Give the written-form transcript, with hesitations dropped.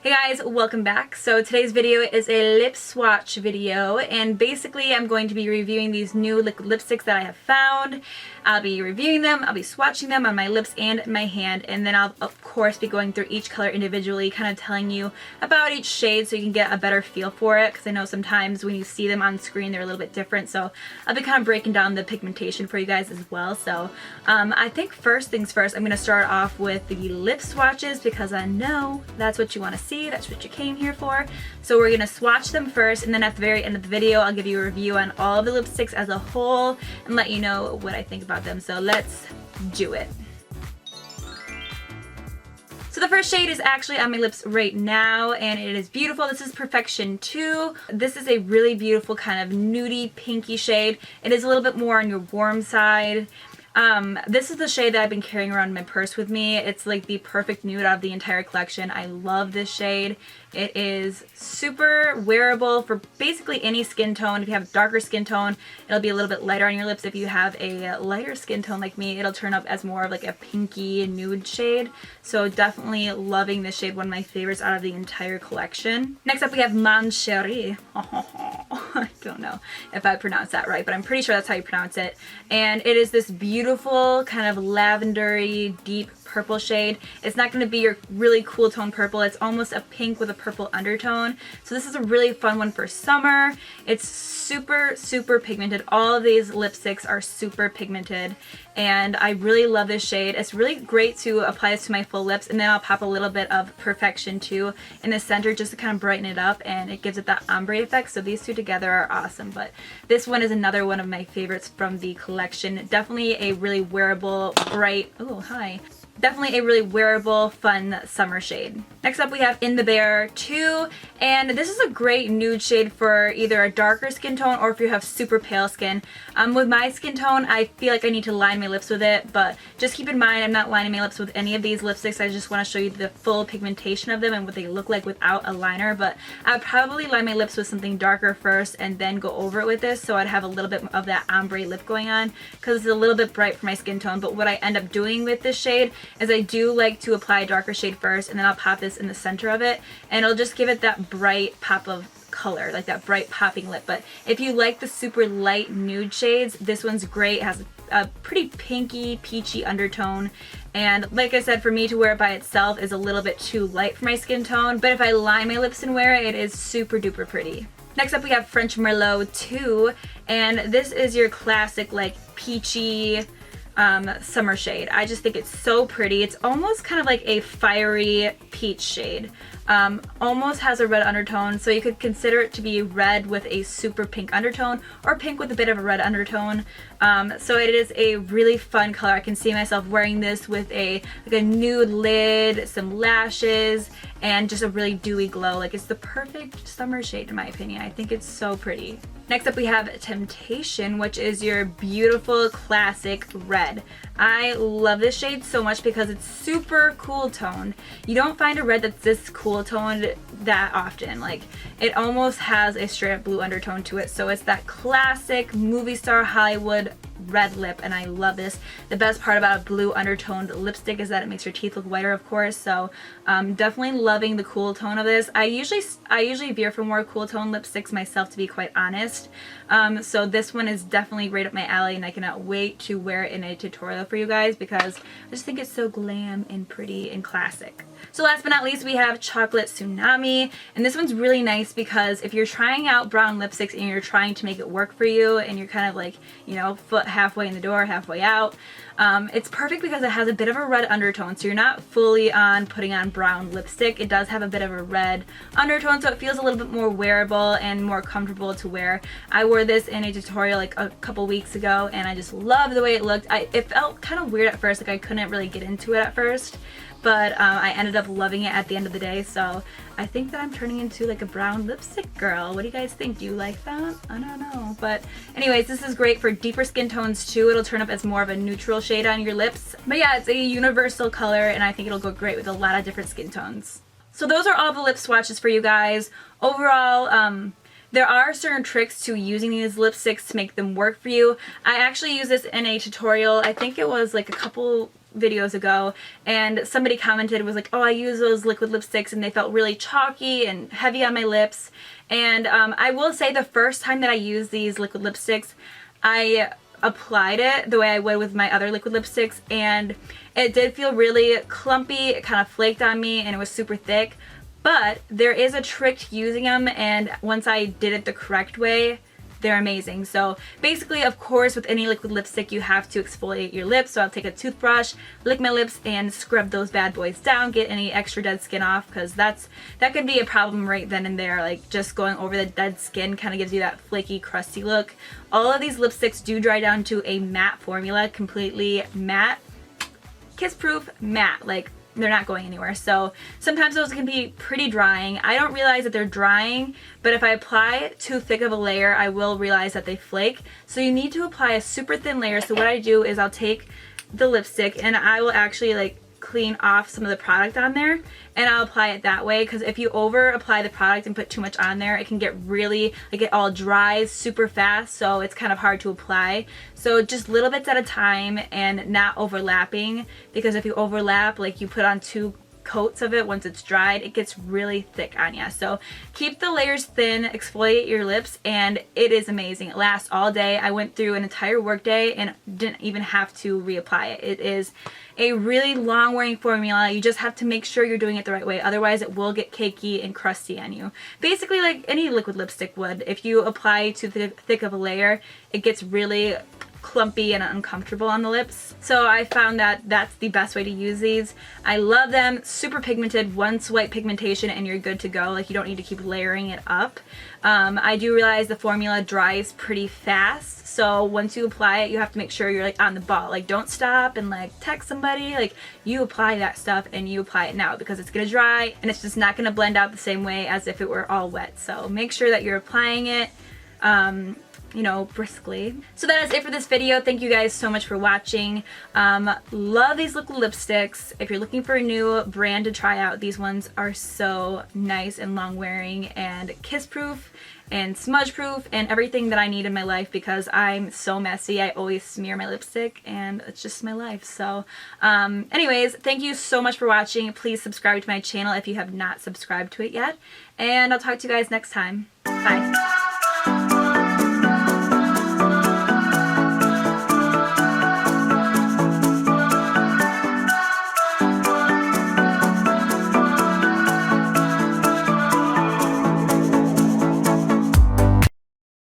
Hey guys, welcome back. So today's video is a lip swatch video, and basically I'm going to be reviewing these new liquid lipsticks that I have found. I'll be reviewing them, I'll be swatching them on my lips and my hand, and then I'll of course be going through each color individually, kind of telling you about each shade so you can get a better feel for it, because I know sometimes when you see them on screen they're a little bit different, so I'll be kind of breaking down the pigmentation for you guys as well. So I think first things first, I'm going to start off with the lip swatches because I know that's what you want to see. That's what you came here for. So we're going to swatch them first, and then at the very end of the video I'll give you a review on all of the lipsticks as a whole and let you know what I think about them. So let's do it. So the first shade is actually on my lips right now, and it is beautiful. This is Perfection 2. This is a really beautiful kind of nudie pinky shade. It is a little bit more on your warm side. This is the shade that I've been carrying around in my purse with me. It's like the perfect nude out of the entire collection. I love this shade. It is super wearable for basically any skin tone. If you have a darker skin tone, it'll be a little bit lighter on your lips. If you have a lighter skin tone like me, it'll turn up as more of like a pinky nude shade. So definitely loving this shade, one of my favorites out of the entire collection. Next up we have Mon Cheri. I don't know if I pronounced that right, but I'm pretty sure that's how you pronounce it. And it is this beautiful kind of lavendery deep purple shade. It's not going to be your really cool tone purple. It's almost a pink with a purple undertone. So this is a really fun one for summer. It's super pigmented. All of these lipsticks are super pigmented, and I really love this shade. It's really great to apply this to my full lips, and then I'll pop a little bit of Perfection 2 in the center just to kind of brighten it up, and it gives it that ombre effect. So these two together are awesome. But this one is another one of my favorites from the collection. Definitely a really wearable, bright, oh hi, definitely a really wearable, fun summer shade. Next up we have In the Bear 2, and this is a great nude shade for either a darker skin tone or if you have super pale skin. With my skin tone, I feel like I need to line my lips with it, but just keep in mind I'm not lining my lips with any of these lipsticks. I just want to show you the full pigmentation of them and what they look like without a liner, but I would probably line my lips with something darker first and then go over it with this, so I'd have a little bit of that ombre lip going on because it's a little bit bright for my skin tone. But what I end up doing with this shade is I do like to apply a darker shade first, and then I'll pop this in the center of it, and it'll just give it that bright pop of color, like that bright popping lip. But if you like the super light nude shades, this one's great. It has a pretty pinky, peachy undertone, and like I said, for me to wear it by itself is a little bit too light for my skin tone, but if I line my lips and wear it, it is super duper pretty. Next up we have French Merlot 2, and this is your classic like peachy summer shade. I just think it's so pretty. It's almost kind of like a fiery peach shade. Almost has a red undertone, so you could consider it to be red with a super pink undertone or pink with a bit of a red undertone. So it is a really fun color. I can see myself wearing this with a nude lid, some lashes, and just a really dewy glow. Like, it's the perfect summer shade in my opinion. I think it's so pretty. Next up we have Temptation, which is your beautiful classic red. I love this shade so much because it's super cool toned. You don't find a red that's this cool toned that often. Like, it almost has a straight up blue undertone to it. So it's that classic movie star Hollywood red lip, and I love this. The best part about a blue undertoned lipstick is that it makes your teeth look whiter, of course. So definitely loving the cool tone of this. I usually veer for more cool tone lipsticks myself, to be quite honest. So this one is definitely right up my alley, and I cannot wait to wear it in a tutorial for you guys because I just think it's so glam and pretty and classic. So last but not least, we have Chocolate Tsunami, and this one's really nice because if you're trying out brown lipsticks and you're trying to make it work for you and you're kind of like, you know, foot halfway in the door, halfway out, it's perfect because it has a bit of a red undertone, so you're not fully on putting on brown lipstick. It does have a bit of a red undertone, so it feels a little bit more wearable and more comfortable to wear. I wore this in a tutorial like a couple weeks ago, and I just love the way it looked. It felt kind of weird at first, like I couldn't really get into it at first, but I ended up loving it at the end of the day. So I think that I'm turning into like a brown lipstick girl. What do you guys think? Do you like that? I don't know. But anyways, this is great for deeper skin tones too. It'll turn up as more of a neutral shade on your lips. But yeah, it's a universal color, and I think it'll go great with a lot of different skin tones. So those are all the lip swatches for you guys. Overall, there are certain tricks to using these lipsticks to make them work for you. I actually used this in a tutorial. I think it was like a couple videos ago, and somebody commented, was like, oh, I use those liquid lipsticks and they felt really chalky and heavy on my lips. And I will say the first time that I used these liquid lipsticks, I applied it the way I would with my other liquid lipsticks, and it did feel really clumpy. It kind of flaked on me and it was super thick. But there is a trick to using them, and once I did it the correct way, they're amazing. So basically, of course, with any liquid lipstick, you have to exfoliate your lips. So I'll take a toothbrush, lick my lips, and scrub those bad boys down, get any extra dead skin off, because that could be a problem right then and there. Like, just going over the dead skin kind of gives you that flaky, crusty look. All of these lipsticks do dry down to a matte formula, completely matte, kiss-proof matte. Like, they're not going anywhere. So sometimes those can be pretty drying. I don't realize that they're drying, but if I apply too thick of a layer, I will realize that they flake. So you need to apply a super thin layer. So what I do is I'll take the lipstick and I will actually like clean off some of the product on there, and I'll apply it that way, because if you over apply the product and put too much on there, it can get really, like, it all dries super fast, so it's kind of hard to apply. So just little bits at a time and not overlapping, because if you overlap, like you put on 2 coats of it, once it's dried, it gets really thick on you. So keep the layers thin, exfoliate your lips, and it is amazing. It lasts all day. I went through an entire work day and didn't even have to reapply it. It is a really long wearing formula. You just have to make sure you're doing it the right way, otherwise it will get cakey and crusty on you. Basically like any liquid lipstick would. If you apply too thick of a layer, it gets really clumpy and uncomfortable on the lips. So I found that that's the best way to use these. I love them. Super pigmented, one swipe pigmentation and you're good to go. Like, you don't need to keep layering it up. I do realize the formula dries pretty fast, so once you apply it, you have to make sure you're like on the ball. Like, don't stop and like text somebody. Like, you apply that stuff and you apply it now, because it's gonna dry and it's just not gonna blend out the same way as if it were all wet. So make sure that you're applying it you know, briskly. So that is it for this video. Thank you guys so much for watching. Love these liquid lipsticks. If you're looking for a new brand to try out, these ones are so nice and long wearing and kiss proof and smudge proof and everything that I need in my life, because I'm so messy. I always smear my lipstick and it's just my life. So anyways, thank you so much for watching. Please subscribe to my channel if you have not subscribed to it yet, and I'll talk to you guys next time. Bye.